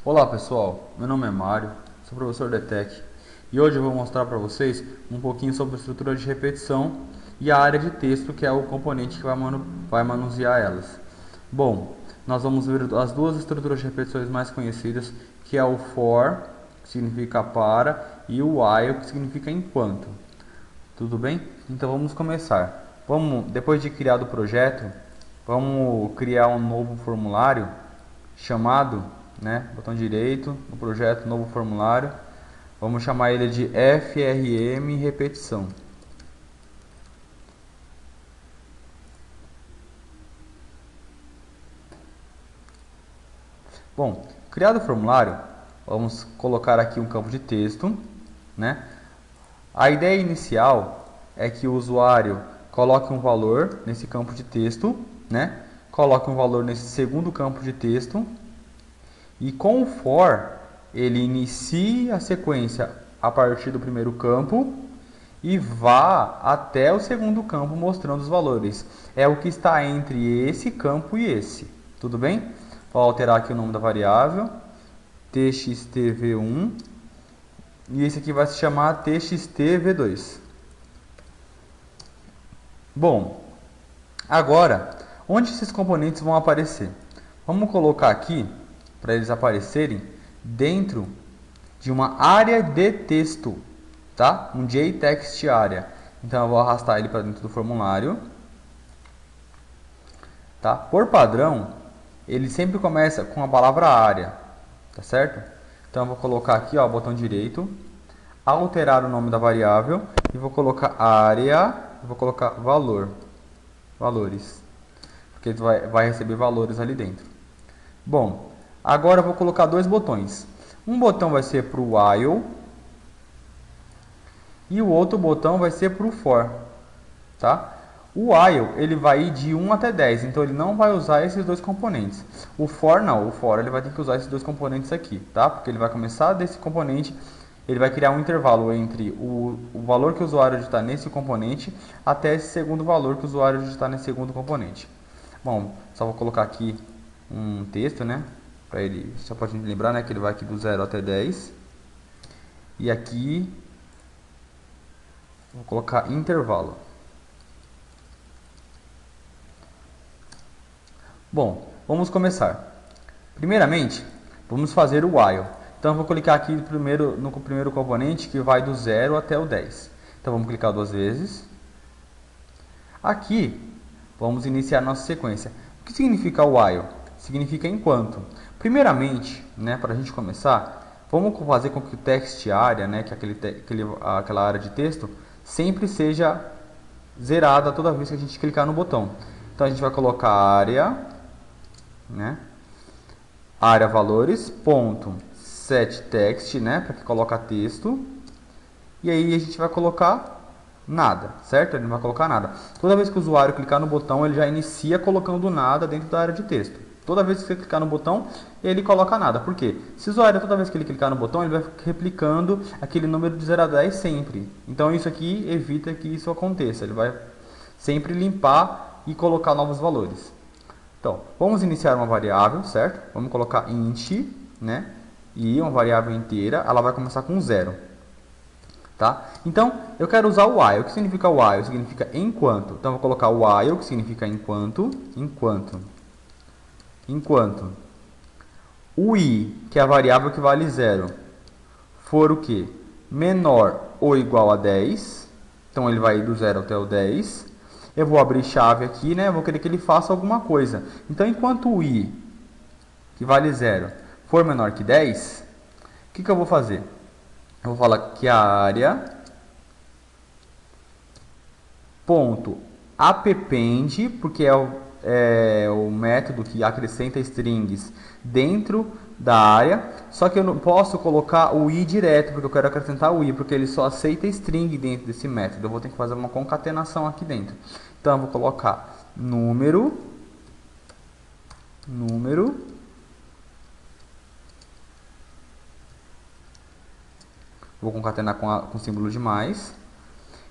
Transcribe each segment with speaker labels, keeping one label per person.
Speaker 1: Olá pessoal, meu nome é Mário, sou professor de ETEC e hoje eu vou mostrar para vocês um pouquinho sobre a estrutura de repetição e a área de texto, que é o componente que vai manusear elas. Bom, nós vamos ver as duas estruturas de repetições mais conhecidas, que é o for, que significa para, e o while, que significa enquanto. Tudo bem? Então vamos começar. Depois de criado o projeto, vamos criar um novo formulário chamado, né, botão direito, no projeto, novo formulário. Vamos chamar ele de FRM repetição. Bom, criado o formulário, vamos colocar aqui um campo de texto, né? A ideia inicial é que o usuário coloque um valor nesse campo de texto, né? Coloque um valor nesse segundo campo de texto e com o for ele inicie a sequência a partir do primeiro campo e vá até o segundo campo mostrando os valores. É o que está entre esse campo e esse. Tudo bem? Vou alterar aqui o nome da variável, txtv1, e esse aqui vai se chamar txtv2. Bom, agora, onde esses componentes vão aparecer? Vamos colocar aqui, para eles aparecerem, dentro de uma área de texto, tá? Um JText area. Então eu vou arrastar ele para dentro do formulário, tá? Por padrão, ele sempre começa com a palavra área, tá certo? Então eu vou colocar aqui, ó, botão direito, alterar o nome da variável e vou colocar área, vou colocar valores, porque ele vai receber valores ali dentro. Bom, agora eu vou colocar dois botões. Um botão vai ser para o while e o outro botão vai ser para o for, tá? O while ele vai ir de 1 até 10, então ele não vai usar esses dois componentes. O for não, o for ele vai ter que usar esses dois componentes aqui, tá? Porque ele vai começar desse componente, ele vai criar um intervalo entre o valor que o usuário digitar nesse componente até esse segundo valor que o usuário digitar nesse segundo componente. Bom, só vou colocar aqui um texto, né? Para ele, só para a gente lembrar, né? Que ele vai aqui do 0 até 10. E aqui, vou colocar intervalo. Bom, vamos começar. Primeiramente, vamos fazer o while. Então, eu vou clicar aqui no primeiro componente que vai do 0 até o 10. Então, vamos clicar duas vezes. Aqui, vamos iniciar nossa sequência. O que significa while? Significa enquanto. Primeiramente, né, para a gente começar, vamos fazer com que o text area, né, que é aquela área de texto, sempre seja zerada toda vez que a gente clicar no botão. Então, a gente vai colocar área, né? Área valores, ponto, set text, né? Para que coloca texto. E aí a gente vai colocar nada, certo? Ele não vai colocar nada. Toda vez que o usuário clicar no botão, ele já inicia colocando nada dentro da área de texto. Toda vez que você clicar no botão, ele coloca nada. Por quê? Se o usuário, toda vez que ele clicar no botão, ele vai replicando aquele número de 0 a 10 sempre. Então isso aqui evita que isso aconteça. Ele vai sempre limpar e colocar novos valores. Então, vamos iniciar uma variável, certo? Vamos colocar int, né? E uma variável inteira, ela vai começar com 0. Tá? Então, eu quero usar o while. O que significa while? Significa enquanto. Então, eu vou colocar o while, que significa enquanto. O i, que é a variável que vale 0, for o quê? Menor ou igual a 10. Então, ele vai do 0 até o 10. Eu vou abrir chave aqui, né? Eu vou querer que ele faça alguma coisa. Então, enquanto o i, que vale 0, for menor que 10, o que eu vou fazer? Eu vou falar que a área ponto append, porque é o método que acrescenta strings dentro da área, só que eu não posso colocar o i direto, porque eu quero acrescentar o i, porque ele só aceita string dentro desse método. Eu vou ter que fazer uma concatenação aqui dentro. Então, eu vou colocar número, vou concatenar com símbolo de mais,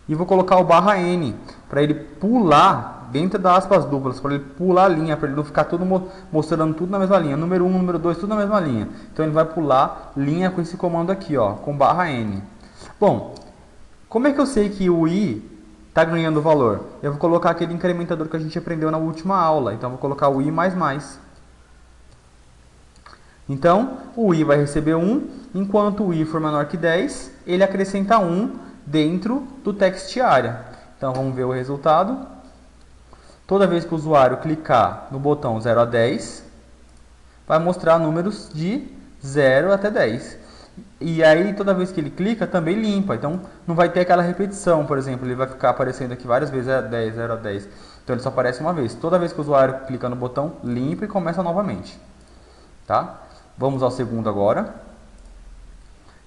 Speaker 1: e vou colocar o barra n, para ele pular dentro das aspas duplas, para ele pular a linha, para ele não ficar tudo mostrando tudo na mesma linha. Número 1, número 2, tudo na mesma linha. Então ele vai pular linha com esse comando aqui, ó, com /n. Bom, como é que eu sei que o i está ganhando valor? Eu vou colocar aquele incrementador que a gente aprendeu na última aula. Então eu vou colocar o i mais. Então, o i vai receber 1, enquanto o i for menor que 10, ele acrescenta 1 dentro do text area. Então, vamos ver o resultado. Toda vez que o usuário clicar no botão 0 a 10, vai mostrar números de 0 até 10. E aí, toda vez que ele clica, também limpa. Então, não vai ter aquela repetição, por exemplo. Ele vai ficar aparecendo aqui várias vezes, 0 a 10, 0 a 10. Então, ele só aparece uma vez. Toda vez que o usuário clica no botão, limpa e começa novamente. Tá? Vamos ao segundo agora.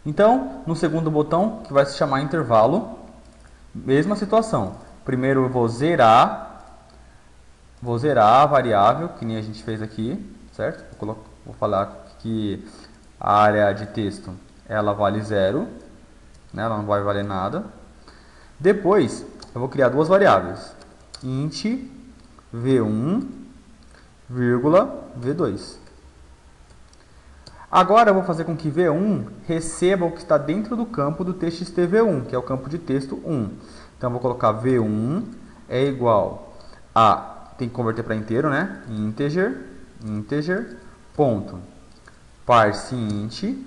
Speaker 1: Então, no segundo botão, que vai se chamar intervalo, mesma situação. Primeiro eu vou zerar a variável, que nem a gente fez aqui, certo? Vou falar que a área de texto, ela vale 0, né? Ela não vai valer nada. Depois, eu vou criar duas variáveis, int v1, v2. Agora eu vou fazer com que v1 receba o que está dentro do campo do txt_v1, que é o campo de texto 1. Então eu vou colocar v1 é igual a, tem que converter para inteiro, né? Integer, ponto, parseInt,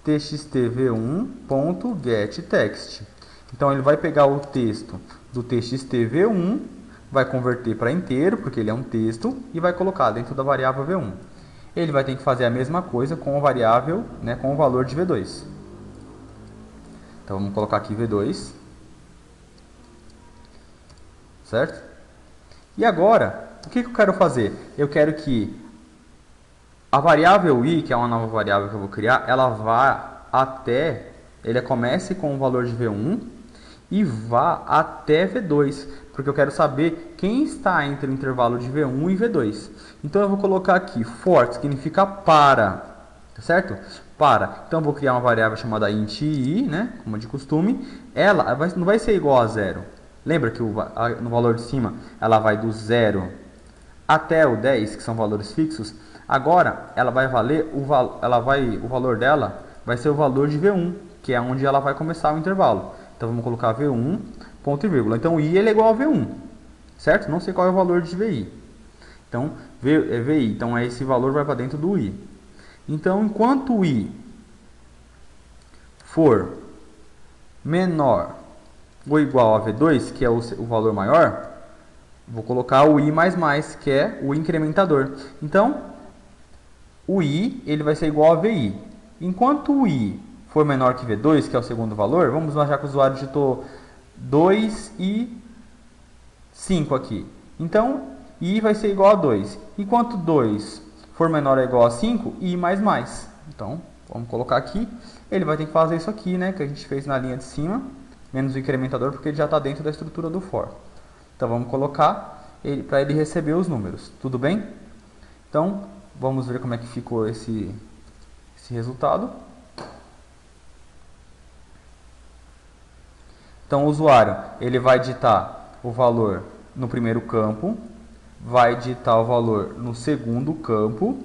Speaker 1: txt_v1.getText. Então ele vai pegar o texto do txt_v1, vai converter para inteiro, porque ele é um texto, e vai colocar dentro da variável v1. Ele vai ter que fazer a mesma coisa com a variável, né, com o valor de v2. Então vamos colocar aqui v2. Certo? E agora, o que eu quero fazer? Eu quero que a variável i, que é uma nova variável que eu vou criar, ela vá até, ele comece com o valor de v1 e vá até v2, porque eu quero saber quem está entre o intervalo de v1 e v2. Então eu vou colocar aqui for, que significa para, tá certo? Para. Então eu vou criar uma variável chamada int i, né, como de costume. Ela não vai ser igual a 0. Lembra que no valor de cima ela vai do 0 até o 10, que são valores fixos. Agora ela vai valer o valor dela vai ser o valor de v1, que é onde ela vai começar o intervalo. Então vamos colocar v1, ponto e vírgula. Então i ele é igual a v1, certo? Não sei qual é o valor de vi. Então é vi, então esse valor vai para dentro do i. Então enquanto o i for menor ou igual a v2, que é o valor maior, vou colocar o i mais, que é o incrementador. Então o i ele vai ser igual a vi. Enquanto o i for menor que v2, que é o segundo valor, vamos imaginar que o usuário digitou 2 e 5 aqui. Então, i vai ser igual a 2. Enquanto 2 for menor ou igual a 5, i mais. Então, vamos colocar aqui. Ele vai ter que fazer isso aqui, né, que a gente fez na linha de cima, menos o incrementador, porque ele já está dentro da estrutura do for. Então, vamos colocar para ele receber os números. Tudo bem? Então, vamos ver como é que ficou esse resultado. Então, o usuário ele vai digitar o valor no primeiro campo, vai digitar o valor no segundo campo,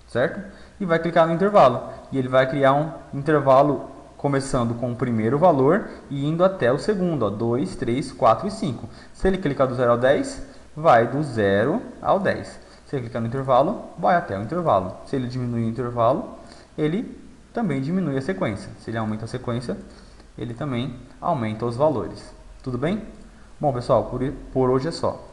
Speaker 1: certo? E vai clicar no intervalo. E ele vai criar um intervalo começando com o primeiro valor e indo até o segundo, ó, 2, 3, 4 e 5. Se ele clicar do 0 ao 10, vai do 0 ao 10. Se ele clicar no intervalo, vai até o intervalo. Se ele diminuir o intervalo, ele também diminui a sequência. Se ele aumenta a sequência, ele também aumenta os valores. Tudo bem? Bom, pessoal, por hoje é só.